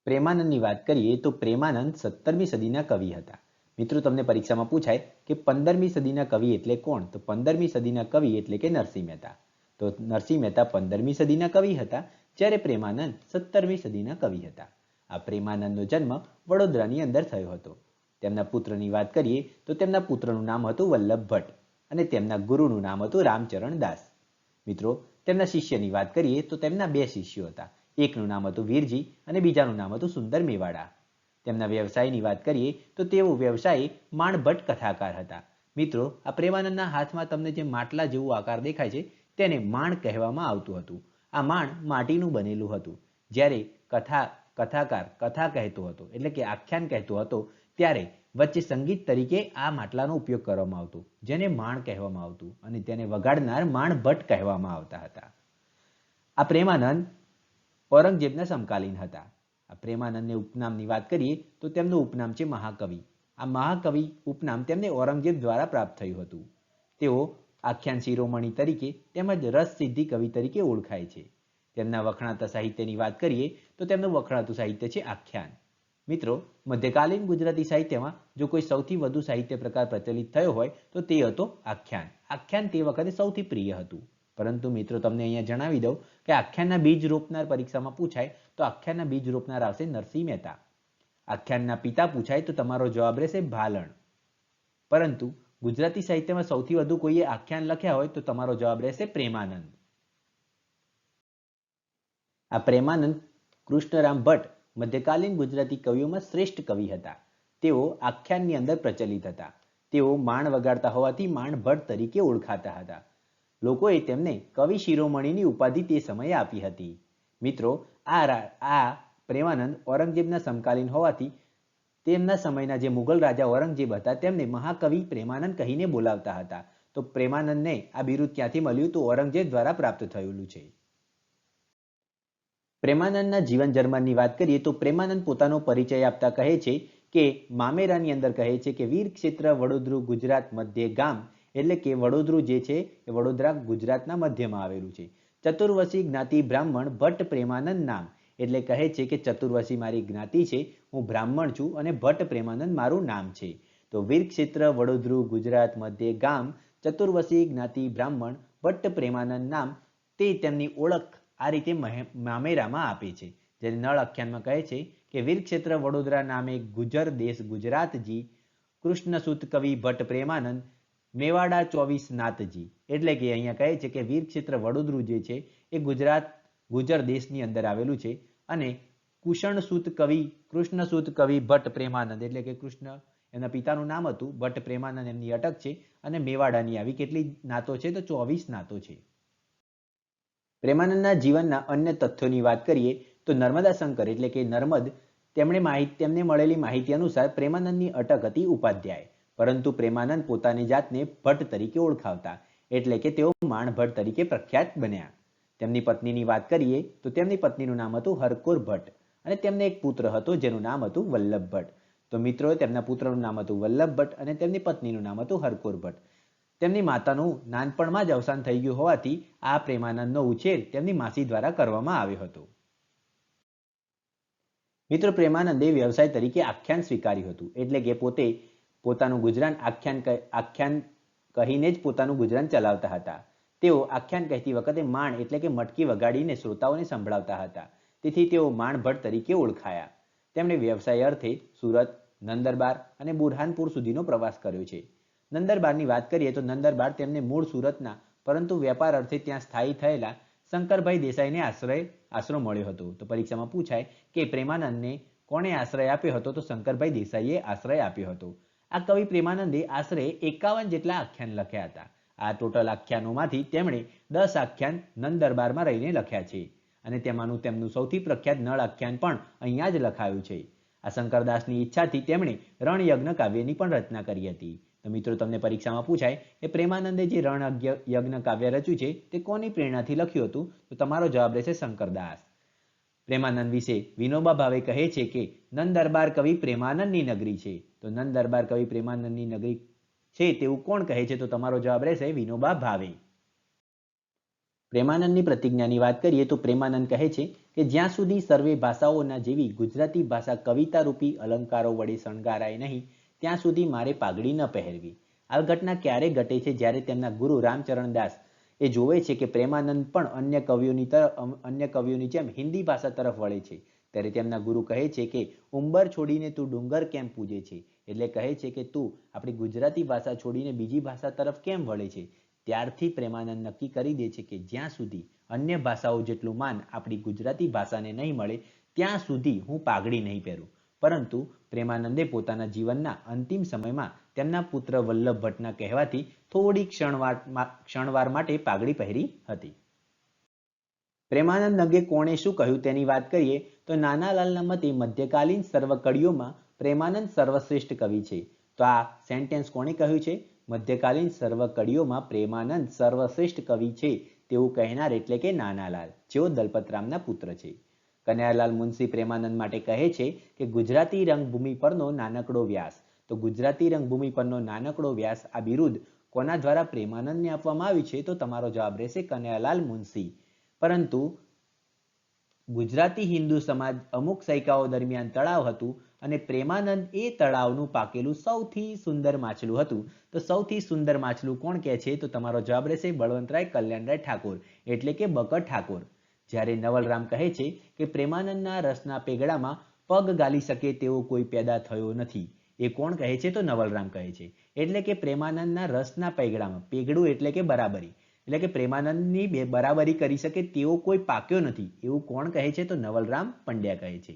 પ્રેમાનંદની વાત કરીએ તો પ્રેમાનંદ 17મી સદીના કવિ હતા. મિત્રો, તમને પરીક્ષામાં પૂછાય કે 15મી સદીના કવિ એટલે કોણ? તો 15મી સદીના કવિ એટલે કે નરસિંહ મહેતા. તો નરસિંહ મહેતા 15મી સદીના કવિ હતા, જ્યારે પ્રેમાનંદ 17મી સદીના કવિ હતા. આ પ્રેમાનંદનો જન્મ વડોદરાની અંદર થયો હતો. તેમના પુત્રની વાત કરીએ તો તેમના પુત્રનું નામ હતું વલ્લભ ભટ્ટ અને તેમના ગુરુનું નામ હતું રામચરણ દાસ. મિત્રો, તેમના શિષ્યની વાત કરીએ તો તેમના બે શિષ્યો હતા. એકનું નામ હતું વીરજી અને બીજાનું નામ હતું સુંદર મેવાડા. તેમના વ્યવસાયની વાત કરીએ તો તેઓ વ્યવસાયી માણભટ્ટ કથાકાર હતા. મિત્રો, આ પ્રેમાનંદના હાથમાં તમને જે માટલા જેવું આકાર દેખાય છે તેને માણ કહેવામાં આવતું હતું. આ માણ માટીનું બનેલું હતું. જ્યારે કથાકાર કથા કહેતો હતો એટલે કે આખ્યાન કહેતો હતો ત્યારે વચ્ચે સંગીત તરીકે આ માટલાનો ઉપયોગ કરવામાં આવતો, જેને માણ કહેવામાં આવતું, અને તેને વગાડનાર માણભટ્ટ કહેવામાં આવતા હતા. આ પ્રેમાનંદ ઔરંગઝેબના સમકાલીન હતા. આ પ્રેમાનંદને ઉપનામની વાત કરીએ તો તેમનું ઉપનામ છે મહાકવિ. આ મહાકવિ ઉપનામ તેમને ઔરંગઝેબ દ્વારા પ્રાપ્ત થયું હતું. તેઓ આખ્યાન શિરોમણી તરીકે તેમજ રસસિદ્ધિ કવિ તરીકે ઓળખાય છે. તેમના વખણાતા સાહિત્યની વાત કરીએ તો તેમનું વખણાતું સાહિત્ય છે આખ્યાન. મિત્રો, મધ્યકાલીન ગુજરાતી સાહિત્યમાં જો કોઈ સૌથી વધુ સાહિત્ય પ્રકાર પ્રચલિત થયો હોય તો તે હતો આખ્યાન. આખ્યાન તે વખતે સૌથી પ્રિય હતું. પરંતુ મિત્રો, તમને અહીંયા જણાવી દઉં કે આખ્યાનના બીજ રોપનાર પરીક્ષામાં પૂછાય તો આખ્યાનના બીજ રોપનાર આવશે નરસિંહ મહેતા. આખ્યાનના પિતા પૂછાય તો તમારો જવાબ રહેશે ભાલણ. પરંતુ ગુજરાતી સાહિત્યમાં સૌથી વધુ કોઈએ આખ્યાન લખ્યા હોય તો તમારો જવાબ રહેશે પ્રેમાનંદ. આ પ્રેમાનંદ કૃષ્ણરામ ભટ્ટ મધ્યકાલીન ગુજરાતી કવિઓમાં શ્રેષ્ઠ કવિ હતા. તેઓ આખ્યાનની અંદર પ્રચલિત હતા. તેઓ માણ વગાડતા હોવાથી માણભટ્ટ તરીકે ઓળખાતા હતા. લોકોએ તેમને કવિ શિરોમણીની ઉપાધિ તે સમયે આપી હતી. મિત્રો, આ પ્રેમાનંદ ઔરંગઝેબના સમકાલીન હોવાથી તેમના સમયના જે મુગલ રાજા ઔરંગઝેબ હતા તેમને મહાકવિ પ્રેમાનંદ કહીને બોલાવતા હતા. તો પ્રેમાનંદને આ બિરુદ ક્યાંથી મળ્યું? તો ઔરંગઝેબ દ્વારા પ્રાપ્ત થયેલું છે. પ્રેમાનંદના જીવન જર્મનની વાત કરીએ તો પ્રેમાનંદ પોતાનો પરિચય આપતા કહે છે કે મામેરાની અંદર કહે છે કે વીર ક્ષેત્ર વડોદરું ગુજરાત મધ્ય ગામ, એટલે કે વડોદરું જે છે એ વડોદરા ગુજરાતના મધ્યમાં આવેલું છે. ચતુર્વશી જ્ઞાતિ બ્રાહ્મણ ભટ્ટ પ્રેમાનંદ નામ, એટલે કહે છે કે ચતુર્વશી મારી જ્ઞાતિ છે, હું બ્રાહ્મણ છું અને ભટ્ટ પ્રેમાનંદ મારું નામ છે. તો વીર ક્ષેત્ર વડોદરું ગુજરાત મધ્ય ગામ, ચતુર્વશી જ્ઞાતિ બ્રાહ્મણ ભટ્ટ પ્રેમાનંદ નામ, તે તેમની ઓળખ આ રીતે મામેરામાં આપે છે. જ્યારે નળ આખ્યાનમાં કહે છે કે વીર ક્ષેત્ર વડોદરા નામે ગુજર દેશ ગુજરાતજી, કૃષ્ણસુત કવિ ભટ્ટ પ્રેમાનંદ, મેવાડા 24 નાથજી. એટલે કે અહીંયા કહે છે કે વીર ક્ષેત્ર વડોદરું જે છે એ ગુજર દેશની અંદર આવેલું છે અને કૃષ્ણસુત કવિ ભટ્ટ પ્રેમાનંદ, એટલે કે કૃષ્ણ એમના પિતાનું નામ હતું, ભટ્ટ પ્રેમાનંદ એમની અટક છે અને મેવાડાની આવી કેટલી નાતો છે? તો 24 નાતો છે. પ્રેમાનંદના જીવનના અન્ય તથ્યોની વાત કરીએ તો નર્મદા શંકર એટલે કે નર્મદ, તેમને મળેલી માહિતી અનુસાર પ્રેમાનંદની અટક હતી ઉપાધ્યાય, પરંતુ પ્રેમાનંદ પોતાની જાતને ભટ્ટ તરીકે ઓળખાવતા, એટલે કે તેઓ માણભટ્ટ તરીકે પ્રખ્યાત બન્યા. તેમની પત્નીની વાત કરીએ તો તેમની પત્નીનું નામ હતું હરકોર ભટ્ટ અને તેમને એક પુત્ર હતો જેનું નામ હતું વલ્લભ ભટ્ટ. તો મિત્રો, તેમના પુત્રનું નામ હતું વલ્લભ ભટ્ટ અને તેમની પત્નીનું નામ હતું હરકોર ભટ્ટ. તેમની માતાનું નાનપણમાં જ અવસાન થઈ ગયું હોવાથી આ પ્રેમાનંદનો ઉછેર તેમની માસી દ્વારા કરવામાં આવ્યો હતો. મિત્રો, પ્રેમાનંદે વ્યવસાય તરીકે આખ્યાન સ્વીકાર્યું હતું, એટલે કે પોતે પોતાનું ગુજરાન આખ્યાન કહીને જ પોતાનું ગુજરાન ચલાવતા હતા. તેઓ આખ્યાન કહેતી વખતે માણ એટલે કે મટકી વગાડીને શ્રોતાઓને સંભળાવતા હતા. તેથી તેઓ માણભટ્ટ તરીકે ઓળખાયા. તેમણે વ્યવસાય અર્થે સુરત, નંદરબાર અને બુરહાનપુર સુધીનો પ્રવાસ કર્યો છે. નંદરબારની વાત કરીએ તો નંદરબાર તેમને મૂળ સુરતના પરંતુ વેપાર અર્થે ત્યાં સ્થાયી થયેલા શંકરભાઈ દેસાઈને આશરો મળ્યો હતો. તો પરીક્ષામાં પૂછાય કે પ્રેમાનંદને કોણે આશ્રય આપ્યો હતો? તો શંકરભાઈ દેસાઈએ આશ્રય આપ્યો હતો. આ કવિ પ્રેમાનંદે આશરે 51 જેટલા આખ્યાન લખ્યા હતા. આ ટોટલ આખ્યાનોમાંથી તેમણે 10 આખ્યાન નંદરબારમાં રહીને લખ્યા છે અને તેમાંનું તેમનું સૌથી પ્રખ્યાત નળ આખ્યાન પણ અહીંયા જ લખાયું છે. આ શંકરદાસની ઈચ્છાથી તેમણે રણયજ્ઞ કાવ્યની પણ રચના કરી હતી. તો મિત્રો, તમને પરીક્ષામાં પૂછાય કે પ્રેમાનંદે જે રણયજ્ઞ કાવ્ય રચ્યું છે તે કોની પ્રેરણાથી લખ્યું હતું? તો તમારો જવાબ રહેશે શંકરદાસ. પ્રેમાનંદ વિશે વિનોબા ભાવે કહે છે કે નંદરબાર કવિ પ્રેમાનંદની નગરી છે. તો નંદરબાર કવિ પ્રેમાનંદની નગરી છે તેવું કોણ કહે છે? તો તમારો જવાબ રહેશે વિનોબા ભાવે. પ્રેમાનંદની પ્રતિજ્ઞાની વાત કરીએ તો પ્રેમાનંદ કહે છે કે જ્યાં સુધી સર્વે ભાષાઓના જેવી ગુજરાતી ભાષા કવિતા રૂપી અલંકારો વડે શણગારાય નહીં ત્યાં સુધી મારે પાઘડી ન પહેરવી. આ ઘટના ક્યારે ઘટે છે જ્યારે તેમના ગુરુ રામચરણદાસ એ જોવે છે કે પ્રેમાનંદ પણ અન્ય કવિઓની જેમ હિન્દી ભાષા તરફ વળે છે. ત્યારે તેમના ગુરુ કહે છે કે ઉંબર છોડીને તું ડુંગર કેમ પૂજે છે, એટલે કહે છે કે તું આપણી ગુજરાતી ભાષા છોડીને બીજી ભાષા તરફ કેમ વળે છે. ત્યારથી પ્રેમાનંદ નક્કી કરી દે છે કે જ્યાં સુધી અન્ય ભાષાઓ જેટલું માન આપણી ગુજરાતી ભાષાને નહીં મળે ત્યાં સુધી હું પાઘડી નહીં પહેરું. પરંતુ પ્રેમાનંદે પોતાના જીવનના અંતિમ સમયમાં તેમના પુત્ર વલ્લભ ભટ્ટના કહેવાથી થોડી ક્ષણવાર માટે પાઘડી પહેરી હતી. પ્રેમાનંદ અંગે કોણે શું કહ્યું તેની વાત કરીએ તો નાનાલાલના મતે મધ્યકાલીન સર્વકડીઓમાં પ્રેમાનંદ સર્વશ્રેષ્ઠ કવિ છે. તો આ સેન્ટેન્સ કોણે કહ્યું છે? મધ્યકાલીન સર્વકડીઓમાં પ્રેમાનંદ સર્વશ્રેષ્ઠ કવિ છે તેવું કહેનાર એટલે કે નાનાલાલ, જેઓ દલપતરામના પુત્ર છે. કનૈયાલાલ મુનશી પ્રેમાનંદ માટે કહે છે કે ગુજરાતી રંગભૂમિ પરનો નાનકડો વ્યાસ. તો ગુજરાતી રંગભૂમિ પરનો નાનકડો વ્યાસ આ બિરુદ કોના દ્વારા પ્રેમાનંદને આપવામાં આવ્યું છે? તો તમારો જવાબ રહેશે કનૈયાલાલ મુનશી. પરંતુ ગુજરાતી હિન્દુ સમાજ અમુક સૈકાઓ દરમિયાન તળાવ હતું અને પ્રેમાનંદ એ તળાવનું પાકેલું સૌથી સુંદર માછલું હતું. તો સૌથી સુંદર માછલું કોણ કહે છે? તો તમારો જવાબ રહેશે બળવંતરાય કલ્યાણરાય ઠાકોર એટલે કે બકર ઠાકોર. જ્યારે નવલરામ કહે છે કે પ્રેમાનંદના રસના પેગડામાં પગ ગાલી શકે તેવો કોઈ પેદા થયો નથી. એ કોણ કહે છે? તો નવલરામ કહે છે. એટલે કે પ્રેમાનંદના રસના પેગડામાં, પેગડું એટલે કે બરાબરી, એટલે કે પ્રેમાનંદની બરાબરી કરી શકે તેવો કોઈ પાક્યો નથી એવું કોણ કહે છે? તો નવલરામ પંડ્યા કહે છે.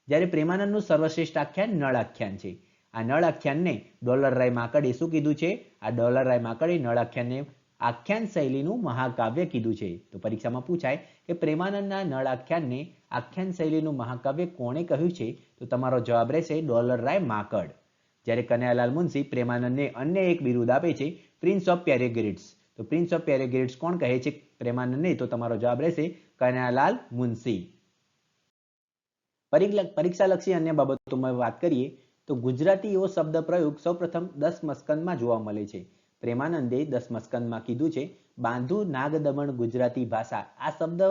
જ્યારે પ્રેમાનંદનું સર્વશ્રેષ્ઠ આખ્યાન નળ આખ્યાન છે. આ નળ આખ્યાનને ડોલરરાય માકડે શું કીધું છે? આ ડોલરરાય માકડે નળ આખ્યાનને આખ્યાન શૈલીનું મહાકાવ્ય કીધું છે. તો પરીક્ષામાં પૂછાય કે પ્રેમાનંદના નળ આખ્યાનને આખ્યાન શૈલીનું મહાકાવ્ય કોણે કહ્યું છે? તો તમારો જવાબ રહેશે ડોલરરાય માકડ. જ્યારે કનૈયાલાલ મુનશી પ્રેમાનંદને અન્ય એક બિરુદ આપે છે પ્રિન્સ ઓફ પેરેગ્રીડ્સ. તો પ્રિન્સ ઓફ પેરેગ્રીડ્સ કોણ કહે છે પ્રેમાનંદને? તો તમારો જવાબ રહેશે કનૈયાલાલ મુનશી. પરીક્ષાલક્ષી અન્ય બાબતોમાં વાત કરીએ તો ગુજરાતી એવો શબ્દ પ્રયોગ સૌપ્રથમ 10 મસ્કંદમાં જોવા મળે છે. પ્રેમાનંદે 10 મસ્કંદમાં કીધું છે બાંધુ નાગદમણ ગુજરાતી ભાષા આ શબ્દ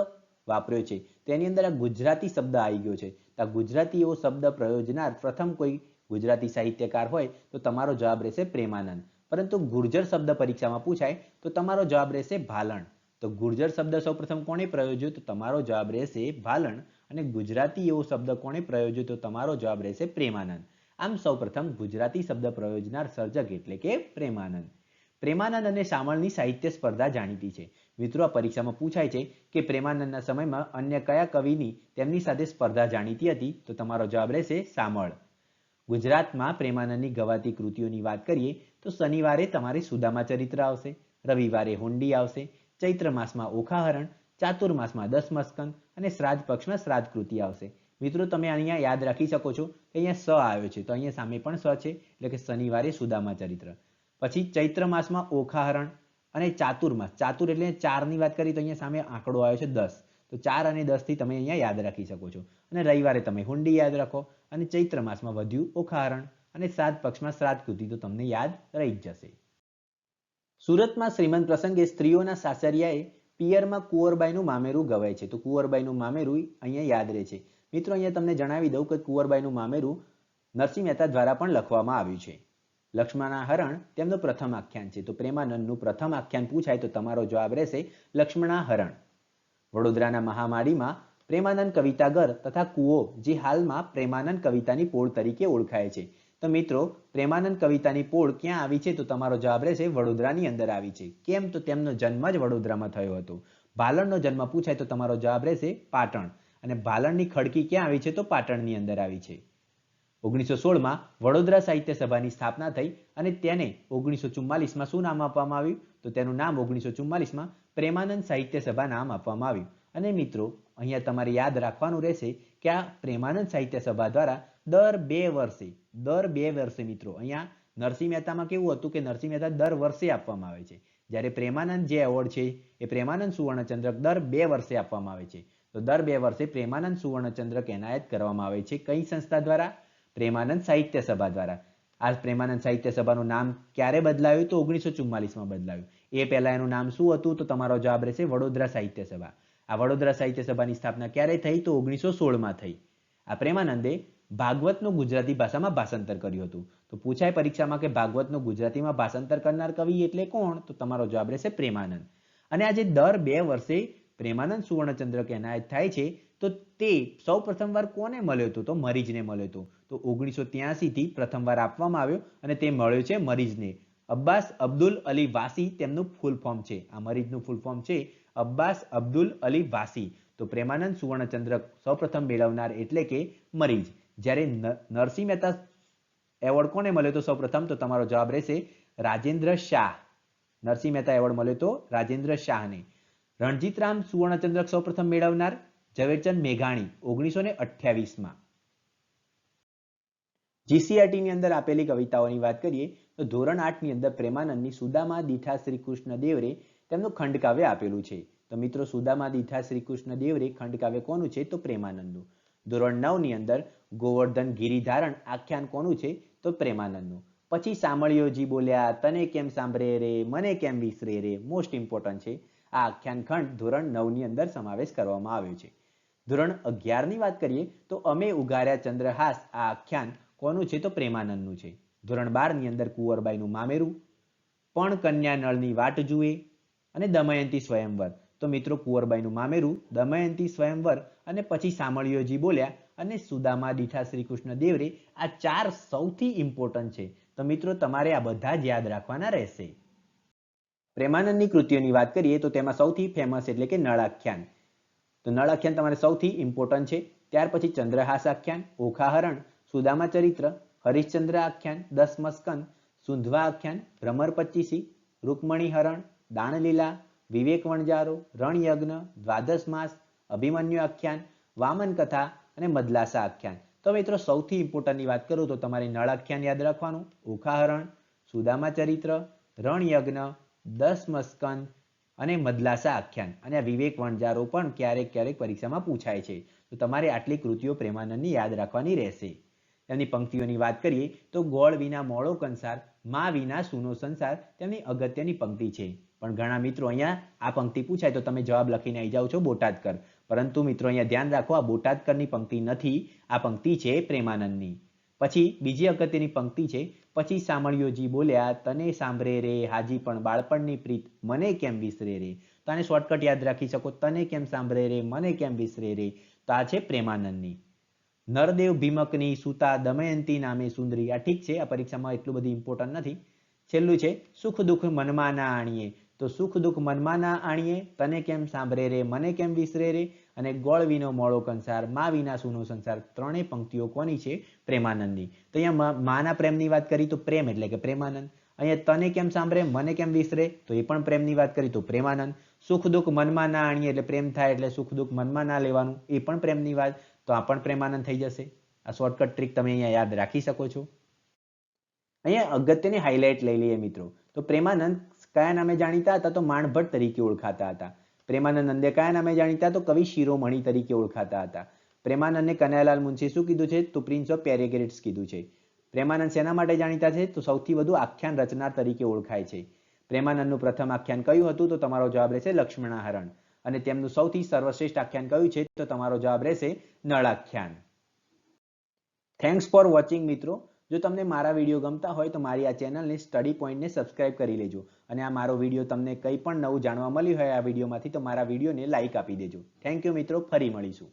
વાપર્યો છે. તેની અંદર આ ગુજરાતી શબ્દ આવી ગયો છે. આ ગુજરાતી એવો શબ્દ પ્રયોજનાર પ્રથમ કોઈ ગુજરાતી સાહિત્યકાર હોય તો તમારો જવાબ રહેશે પ્રેમાનંદ. પરંતુ ગુર્જર શબ્દ પરીક્ષામાં પૂછાય તો તમારો જવાબ રહેશે ભાલણ. તો ગુર્જર શબ્દ સૌપ્રથમ કોણે પ્રયોજ્યો? તો તમારો જવાબ રહેશે ભાલણ. અને ગુજરાતી એવો શબ્દ કોણે પ્રયોજ્યો? તો તમારો જવાબ રહેશે પ્રેમાનંદ. આમ સૌપ્રથમ ગુજરાતી શબ્દ પ્રયોજનાર સર્જક એટલે કે પ્રેમાનંદ. પ્રેમાનંદ અને શામળની સાહિત્ય સ્પર્ધા જાણીતી છે. મિત્રો, આ પરીક્ષામાં પૂછાય છે કે પ્રેમાનંદના સમયમાં અન્ય કયા કવિની તેમની સાથે સ્પર્ધા જાણીતી હતી? તો તમારો જવાબ રહેશે શામળ. ગુજરાતમાં પ્રેમાનંદની ગવાતી કૃતિઓની વાત કરીએ તો શનિવારે તમારે સુદામા ચરિત્ર આવશે, રવિવારે હુંડી આવશે, ચૈત્ર માસમાં ઓખાહરણ, ચાતુર્માસમાં 10 મસ્કંદ અને શ્રાદ્ધ પક્ષમાં શ્રાદ્ધ કૃતિ આવશે. મિત્રો, તમે અહીંયા યાદ રાખી શકો છો કે અહીંયા સ આવ્યો છે તો અહીંયા સામે પણ સ છે એટલે કે શનિવારે સુદામા ચરિત્ર. પછી ચૈત્ર માસમાં ઓખાહરણ અને ચાતુર્માસ, ચાતુર એટલે 4ની વાત કરી તો અહીંયા સામે આંકડો આવ્યો છે 10. તો 4 અને 10 થી તમે અહીંયા યાદ રાખી શકો છો. અને રવિવારે તમે હુંડી યાદ રાખો અને ચૈત્ર માસમાં વધ્યું ઓખાહરણ અને શ્રાદ્ધ પક્ષમાં શ્રાદ્ધ કૃતિ તો તમને યાદ રહી જ જશે. સુરતમાં શ્રીમંત પ્રસંગે સ્ત્રીઓના સાસરિયાએ પિયરમાં કુંવરબાઈનું મામેરું ગવાય છે. તો કુંવરબાઈનું મામેરું અહીંયા યાદ રહે છે. મિત્રો, અહીંયા તમને જણાવી દઉં કે કુંવરબાઈનું મામેરું નરસિંહ મહેતા દ્વારા પણ લખવામાં આવ્યું છે. લક્ષ્મણાહરણ તેમનું પ્રથમ આખ્યાન છે. તો પ્રેમાનંદનું પ્રથમ આખ્યાન પૂછાય તો તમારો જવાબ રહેશે લક્ષ્મણાહરણ. વડોદરાના મહામાળીમાં પ્રેમાનંદ કવિતાઘર તથા કૂવો જે હાલમાં પ્રેમાનંદ કવિતાની પોળ તરીકે ઓળખાય છે. તો મિત્રો, પ્રેમાનંદ કવિતાની પોળ ક્યાં આવી છે? તો તમારો જવાબ રહેશે વડોદરાની અંદર આવી છે. કેમ? તો તેમનો જન્મ જ વડોદરામાં થયો હતો. ભાલણનો જન્મ પૂછાય તો તમારો જવાબ રહેશે પાટણ. અને ભાલણની ખડકી ક્યાં આવી છે? તો પાટણની અંદર આવી છે. 1916માં વડોદરા સાહિત્ય સભાની સ્થાપના થઈ અને તેને 1944માં શું નામ આપવામાં આવ્યું? તો તેનું નામ 1944માં પ્રેમાનંદ સાહિત્ય સભા નામ આપવામાં આવ્યું. અને મિત્રો, અહીંયા તમારે યાદ રાખવાનું રહેશે કે આ પ્રેમાનંદ સાહિત્ય સભા દ્વારા દર બે વર્ષે મિત્રો, અહીંયા નરસિંહ મહેતામાં કેવું હતું કે નરસિંહ મહેતા દર વર્ષે આપવામાં આવે છે. જ્યારે પ્રેમાનંદ જે એવોર્ડ છે એ પ્રેમાનંદ સુવર્ણચંદ્રક દર 2 વર્ષે આપવામાં આવે છે. તો દર 2 વર્ષે પ્રેમાનંદ સુવર્ણચંદ્રક એનાયત કરવામાં આવે છે. કઈ સંસ્થા દ્વારા? પ્રેમાનંદ સાહિત્ય સભા દ્વારા. આ પ્રેમાનંદ સાહિત્ય સભાનું નામ ક્યારે બદલાયું? તો 1944માં બદલાયું. એ પહેલા એનું નામ શું હતું? તો તમારો જવાબ રહેશે વડોદરા સાહિત્ય સભા. આ વડોદરા સાહિત્ય સભાની સ્થાપના ક્યારે થઈ? તો 1916માં થઈ. આ પ્રેમાનંદે ભાગવતનું ગુજરાતી ભાષામાં ભાષાંતર કર્યું હતું. તો પૂછાય પરીક્ષામાં કે ભાગવતનું ગુજરાતીમાં ભાષાંતર કરનાર કવિ એટલે કોણ? તો તમારો જવાબ રહેશે પ્રેમાનંદ. અને આજે દર 2 વર્ષે પ્રેમાનંદ સુવર્ણચંદ્રક એનાયત થાય છે, તો તે સૌ પ્રથમવાર કોને મળ્યો હતો? તો મરીજને મળ્યો હતો. તો 1983થી પ્રથમવાર આપવામાં આવ્યો અને તે મળ્યો છે મરીજને. અબ્બાસ અબ્દુલ અલી વાસી તેમનું ફૂલ ફોર્મ છે. આ મરીજનું ફૂલ ફોર્મ છે અબ્બાસ અબ્દુલ અલી વાસી. તો પ્રેમાનંદ સુવર્ણચંદ્રક સૌપ્રથમ મેળવનાર એટલે કે મરીજ. જ્યારે નરસિંહ મહેતા એવોર્ડ કોને મળ્યો તો સૌપ્રથમ? તો તમારો જવાબ રહેશે રાજેન્દ્ર શાહ. નરસિંહ મહેતા એવોર્ડ મળ્યો તો રાજેન્દ્ર શાહને. રણજીતરામ સુવર્ણચંદ્રક સૌપ્રથમ મેળવનાર ઝવેરચંદ મેઘાણી 1928માં. જીસીઆરટીની અંદર આપેલી કવિતાઓની વાત કરીએ તો ધોરણ 8ની અંદર પ્રેમાનંદની સુદામા દીઠા શ્રી કૃષ્ણ દેવરે તેમનું ખંડકાવ્ય આપેલું છે. તો મિત્રો સુદામા દીઠા શ્રી કૃષ્ણ દેવરે ખંડકાવ્ય કોનું છે? તો પ્રેમાનંદનું. ધોરણ 9ની અંદર ગોવર્ધન ગિરિધારણ આખ્યાન કોનું છે? તો પ્રેમાનંદનું. પછી સામળિયોજી બોલ્યા તને કેમ સાંભળે રે મને કેમ વિસરે રે. મોસ્ટ ઇમ્પોર્ટન્ટ છે. આ આખ્યાન ખંડ ધોરણ 9ની અંદર સમાવેશ કરવામાં આવ્યો છે. ધોરણ 11ની વાત કરીએ તો અમે ઉગાર્યા ચંદ્રહાસ આ આખ્યાન કોનું છે? તો પ્રેમાનંદનું છે. ધોરણ 12ની અંદર કુંવરબાઈનું મામેરું, પણ કન્યા નળની વાટ જુએ અને દમયંતી સ્વયંવર. તો મિત્રો કુંવરબાઈનું મામેરું, દમયંતી સ્વયંવર અને પછી સામળિયોજી બોલ્યા અને સુદામા દીઠા શ્રી કૃષ્ણ દેવરે આ 4 સૌથી ઇમ્પોર્ટન્ટ છે. તો મિત્રો તમારે આ બધા જ યાદ રાખવાના રહેશે. પ્રેમાનંદની કૃતિઓની વાત કરીએ તો તેમાં સૌથી ફેમસ એટલે કે નળ આખ્યાન. તો નળ આખ્યાન તમારે સૌથી ઇમ્પોર્ટન્ટ છે. ત્યાર પછી ચંદ્રહાસ આખ્યાન, ઓખાહરણ, સુદામા ચરિત્ર, હરિશ્ચંદ્ર આખ્યાન, 10 મસ્કંદ, સુંધવા આખ્યાન, ભ્રમર પચ્ચીસી, રૂકમણી હરણ, દાણલીલા, વિવેક વણજારો, રણયજ્ઞ, દ્વાદશ માસ, અભિમન્યુ આખ્યાન, વામન કથા અને મદલાસા આખ્યાન. તો મિત્રો સૌથી ઇમ્પોર્ટન્ટની વાત કરું તો તમારે નળ આખ્યાન યાદ રાખવાનું, ઓખાહરણ, સુદામા ચરિત્ર, રણયજ્ઞ, 10 મસ્કંદ અને મદલાસા આખ્યાન. અને આ વિવેક વણજારો પણ ક્યારેક પરીક્ષામાં પૂછાય છે. તો તમારે આટલી કૃતિઓ પ્રેમાનંદની યાદ રાખવાની રહેશે. તેમની પંક્તિઓની વાત કરીએ તો ગોળ વિના મોળો કંસાર, માં વિના સૂનો સંસાર તેમની અગત્યની પંક્તિ છે. પણ ઘણા મિત્રો અહીંયા આ પંક્તિ પૂછાય તો તમે જવાબ લખીને આવી જાઓ છો બોટાદકર. પરંતુ મિત્રો અહીંયા ધ્યાન રાખો, આ બોટાદકરની પંક્તિ નથી, આ પંક્તિ છે પ્રેમાનંદની. પછી બીજી અગત્યની પંક્તિ છે પછી સામળિયોજી બોલ્યા તને સાંભળે રે હાજી પણ બાળપણની પ્રીત મને કેમ વિસરે રે. તો આને શોર્ટકટ યાદ રાખી શકો, તને કેમ સાંભળે રે મને કેમ વિસરે રે. તો આ છે પ્રેમાનંદની. નરદેવ ભીમકની સુતા દમયંતી નામે સુંદરી. આ ઠીક છે, આ પરીક્ષામાં એટલું બધું ઇમ્પોર્ટન્ટ નથી. છેલ્લું છે સુખ દુઃખ મનમાં ના આણીએ. તો સુખ દુઃખ મનમાં ના આણીએ, તને કેમ સાંભળે રે મને કેમ વિસરે રે અને ગોળ વિનો મોળો કંસાર, માં વિના સૂનો સંસાર. ત્રણેય પંક્તિઓ કોની છે? પ્રેમાનંદની. તો અહીંયા માના પ્રેમની વાત કરી તો પ્રેમ એટલે કે પ્રેમાનંદ. અહીંયા તને કેમ સાંભળે મને કેમ વિસરે તો એ પણ પ્રેમની વાત કરી તો પ્રેમાનંદ. સુખ દુઃખ મનમાં ના આણીએ એટલે પ્રેમ થાય એટલે સુખ દુઃખ મનમાં ના લેવાનું, એ પણ પ્રેમની વાત. તો આ પણ પ્રેમાનંદ થઈ જશે. આ શોર્ટકટ ટ્રીક તમે અહીંયા યાદ રાખી શકો છો. અહીંયા અગત્યની હાઇલાઇટ લઈ લઈએ મિત્રો. તો પ્રેમાનંદ કયા નામે જાણીતા હતા? તો માણભટ્ટ તરીકે ઓળખાતા હતા. પ્રેમાનંદ નંદે કયા નામે જાણીતા? તો કવિ શિરોમણી તરીકે ઓળખાતા હતા. પ્રેમાનંદને કનૈયાલાલ મુનશીએ શું કીધું છે? તો પ્રિન્સ ઓફ પેરેગ્રીડ્સ કીધું છે. પ્રેમાનંદ શેના માટે જાણીતા છે? તો સૌથી વધુ આખ્યાન રચનાર તરીકે ઓળખાય છે. પ્રેમાનંદનું પ્રથમ આખ્યાન કયું હતું? તો તમારો જવાબ રહેશે લક્ષ્મણાહરણ. અને તેમનું સૌથી સર્વશ્રેષ્ઠ આખ્યાન કયું છે? તો તમારો જવાબ રહેશે નળ આખ્યાન. થેન્ક્સ ફોર વોચિંગ મિત્રો. જો તમને મારા વિડીયો ગમતા હોય તો મારી આ ચેનલને સ્ટડી પોઈન્ટને સબસ્ક્રાઇબ કરી લેજો. અને આ મારો વિડીયો તમને કંઈ પણ નવું જાણવા મળ્યું હોય આ વિડીયોમાંથી તો મારા વિડીયોને લાઇક આપી દેજો. થેન્ક યુ મિત્રો, ફરી મળીશું.